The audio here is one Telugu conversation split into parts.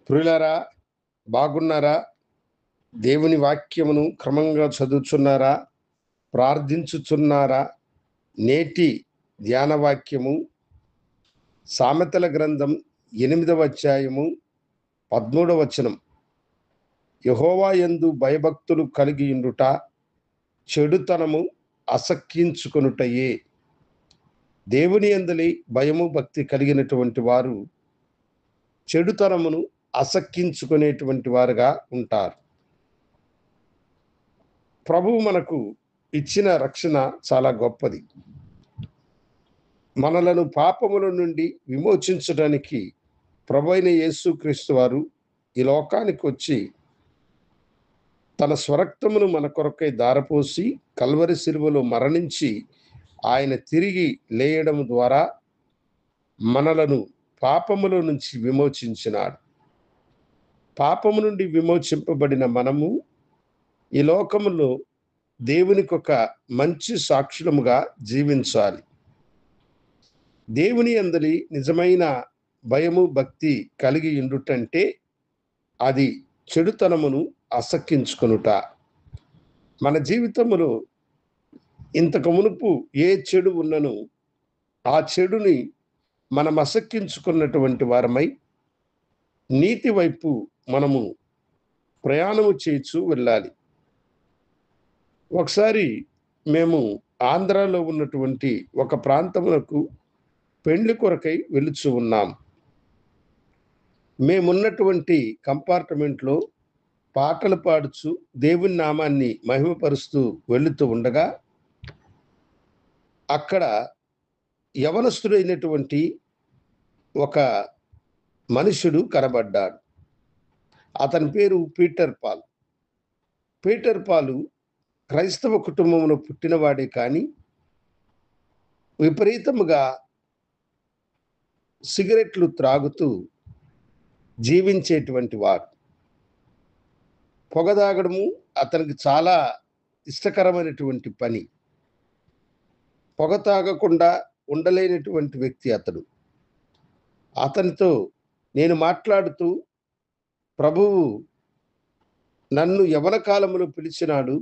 ప్రియులారా, బాగున్నారా? దేవుని వాక్యమును క్రమంగా చదువుచున్నారా? ప్రార్థించుచున్నారా? నేటి ధ్యాన వాక్యము సామెతల గ్రంథం 8వ అధ్యాయము 13వ వచనం. యెహోవా యందు భయభక్తులు కలిగి ఉండుట చెడుతనము అసహ్యించుకొనుటయే. దేవుని యందలి భయము భక్తి కలిగినటువంటి వారు చెడుతనమును అసహ్యించుకునేటువంటి వారుగా ఉంటారు. ప్రభువు మనకు ఇచ్చిన రక్షణ చాలా గొప్పది. మనలను పాపముల నుండి విమోచించడానికి ప్రభువైన యేసుక్రీస్తు వారు ఈ లోకానికి వచ్చి తన స్వరక్తమును మన కొరకై ధారపోసి కల్వరి శిలువలో మరణించి ఆయన తిరిగి లేయడం ద్వారా మనలను పాపముల నుంచి విమోచించినాడు. పాపము నుండి విమోచింపబడిన మనము ఈ లోకములో దేవునికి ఒక మంచి సాక్షులముగా జీవించాలి. దేవుని యందలి నిజమైన భయము భక్తి కలిగి ఉండుటంటే అది చెడుతనమును అసహ్యించుకొనుట. మన జీవితములో ఇంతకు మునుపు ఏ చెడు ఉన్నను ఆ చెడుని మనం అసహ్యించుకున్నటువంటి వారమై నీతి వైపు మనము ప్రయాణము చేయించు వెళ్ళాలి. ఒకసారి మేము ఆంధ్రాలో ఉన్నటువంటి ఒక ప్రాంతమునకు పెండ్లి కొరకై వెళుచు ఉన్నాం. మేమున్నటువంటి కంపార్ట్మెంట్లో పాటలు పాడుచు దేవుని నామాన్ని మహిమపరుస్తూ వెళుతూ ఉండగా అక్కడ యవనస్తుడైనటువంటి ఒక మనుషుడు కనబడ్డాడు. అతని పేరు పీటర్ పాల్. పీటర్ పాలు క్రైస్తవ కుటుంబంలో పుట్టినవాడే కానీ విపరీతముగా సిగరెట్లు త్రాగుతూ జీవించేటువంటి వాడు. పొగ తాగడము అతనికి చాలా ఇష్టకరమైనటువంటి పని. పొగ తాగకుండా ఉండలేనటువంటి వ్యక్తి అతడు. అతనితో నేను మాట్లాడుతూ, ప్రభువు నన్ను యవన కాలములో పిలిచినాడు,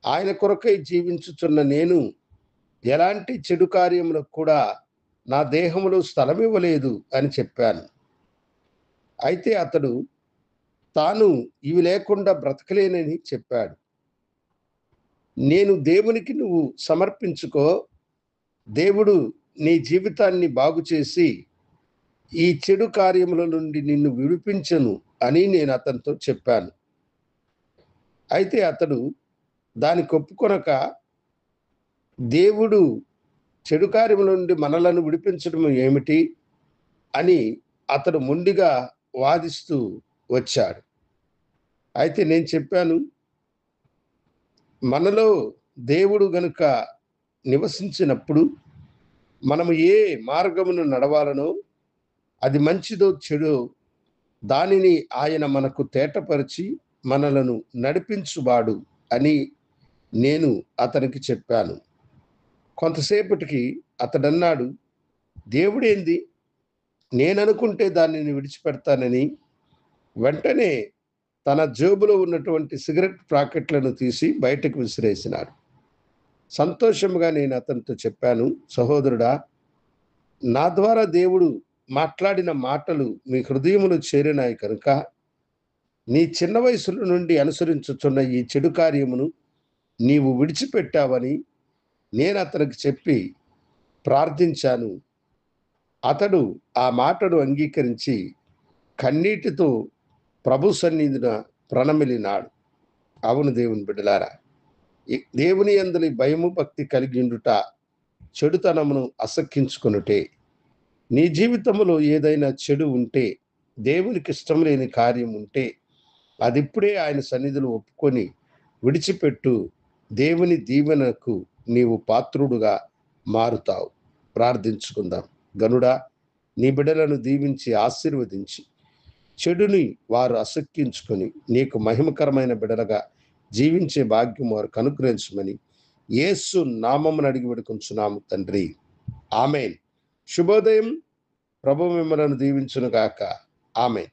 ఆయన కొరకై జీవించుచున్న నేను ఎలాంటి చెడు కార్యములకు కూడా నా దేహంలో స్థలం ఇవ్వలేదు అని చెప్పాను. అయితే అతడు తాను ఇవి లేకుండా బ్రతకలేనని చెప్పాడు. నేను దేవునికి నువ్వు సమర్పించుకో, దేవుడు నీ జీవితాన్ని బాగు చేసి ఈ చెడు కార్యముల నుండి నిన్ను విడిపించను అని నేను అతనితో చెప్పాను. అయితే అతడు దానికి ఒప్పుకొనక, దేవుడు చెడు కార్యముల నుండి మనలను విడిపించడం ఏమిటి అని అతడు మొండిగా వాదిస్తూ వచ్చాడు. అయితే నేను చెప్పాను, మనలో దేవుడు గనుక నివసించినప్పుడు మనము ఏ మార్గమును నడవాలనో, అది మంచిదో చెడో దానిని ఆయన మనకు తేటపరిచి మనలను నడిపించువాడు అని నేను అతనికి చెప్పాను. కొంతసేపటికి అతడన్నాడు, దేవుడేంది, నేననుకుంటే దానిని విడిచిపెడతానని వెంటనే తన జేబులో ఉన్నటువంటి సిగరెట్ ప్యాకెట్లను తీసి బయటకు విసిరేసినాడు. సంతోషముగా నేను అతనితో చెప్పాను, సహోదరుడా, నా ద్వారా దేవుడు మాట్లాడిన మాటలు మీ హృదయములో చేరినాయి కనుక నీ చిన్న వయసుల నుండి అనుసరించుచున్న ఈ చెడు కార్యమును నీవు విడిచిపెట్టావని నేను అతనికి చెప్పి ప్రార్థించాను. అతడు ఆ మాటను అంగీకరించి కన్నీటితో ప్రభు సన్నిధిన ప్రణమిలినాడు. అవును దేవుని బిడ్డలారా, దేవుని యందలి భయము భక్తి కలిగి ఉండుట చెడుతనమును అసహ్యించుకొనుటే. నీ జీవితంలో ఏదైనా చెడు ఉంటే, దేవునికి ఇష్టం లేని కార్యం ఉంటే, అది ఇప్పుడే ఆయన సన్నిధిలో ఒప్పుకొని విడిచిపెట్టు. దేవుని దీవెనకు నీవు పాత్రుడుగా మారుతావు. ప్రార్థించుకుందాం. గనుడా, నీ బిడ్డలను దీవించి ఆశీర్వదించి చెడుని వారు అసహ్యించుకొని నీకు మహిమకరమైన బిడ్డలుగా జీవించే భాగ్యం వారికి అనుగ్రహించమని యేసు నామమున అడిగి వేడుకొంచున్నాము తండ్రి. ఆమేన్. శుభోదయం. ప్రభు మిమ్మలను దీవించును గాక. ఆమేన్.